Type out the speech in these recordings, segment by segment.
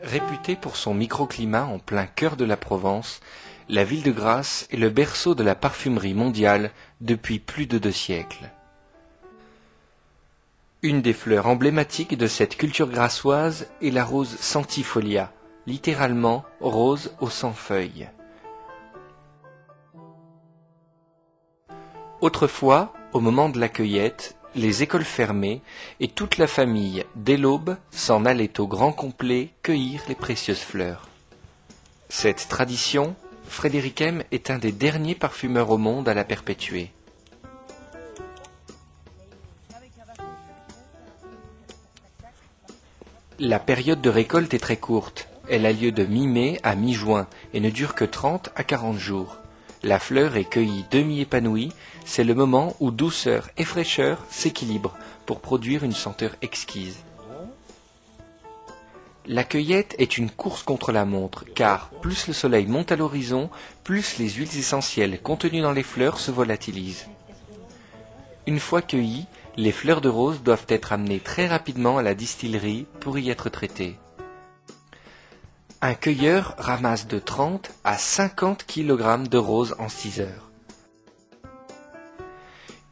Réputée pour son microclimat en plein cœur de la Provence, la ville de Grasse est le berceau de la parfumerie mondiale depuis plus de 2 siècles. Une des fleurs emblématiques de cette culture grassoise est la rose centifolia, littéralement rose aux 100 feuilles. Autrefois, au moment de la cueillette, les écoles fermées et toute la famille, dès l'aube, s'en allait au grand complet cueillir les précieuses fleurs. Cette tradition, Frédéric M est un des derniers parfumeurs au monde à la perpétuer. La période de récolte est très courte. Elle a lieu de mi-mai à mi-juin et ne dure que 30 à 40 jours. La fleur est cueillie demi-épanouie, c'est le moment où douceur et fraîcheur s'équilibrent pour produire une senteur exquise. La cueillette est une course contre la montre, car plus le soleil monte à l'horizon, plus les huiles essentielles contenues dans les fleurs se volatilisent. Une fois cueillies, les fleurs de rose doivent être amenées très rapidement à la distillerie pour y être traitées. Un cueilleur ramasse de 30 à 50 kg de roses en 6 heures.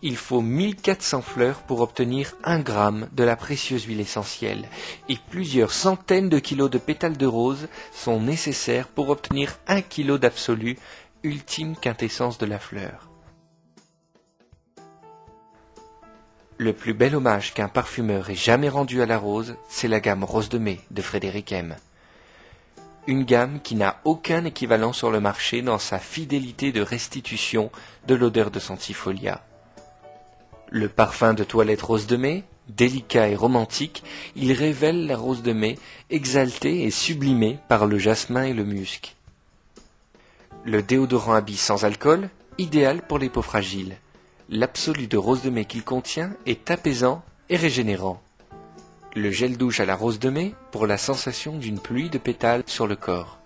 Il faut 1400 fleurs pour obtenir 1 gramme de la précieuse huile essentielle et plusieurs centaines de kilos de pétales de rose sont nécessaires pour obtenir 1 kilo d'absolu, ultime quintessence de la fleur. Le plus bel hommage qu'un parfumeur ait jamais rendu à la rose, c'est la gamme Rose de mai de Frédéric M. Une gamme qui n'a aucun équivalent sur le marché dans sa fidélité de restitution de l'odeur de centifolia. Le parfum de toilette rose de mai, délicat et romantique, il révèle la rose de mai exaltée et sublimée par le jasmin et le musc. Le déodorant à billes sans alcool, idéal pour les peaux fragiles. L'absolu de rose de mai qu'il contient est apaisant et régénérant. Le gel douche à la rose de mai pour la sensation d'une pluie de pétales sur le corps.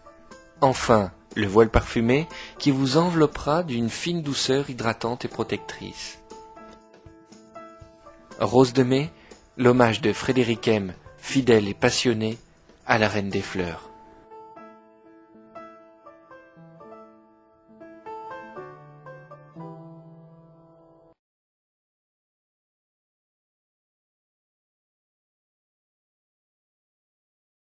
Enfin, le voile parfumé qui vous enveloppera d'une fine douceur hydratante et protectrice. Rose de mai, l'hommage de Frédéric M, fidèle et passionné à la reine des fleurs.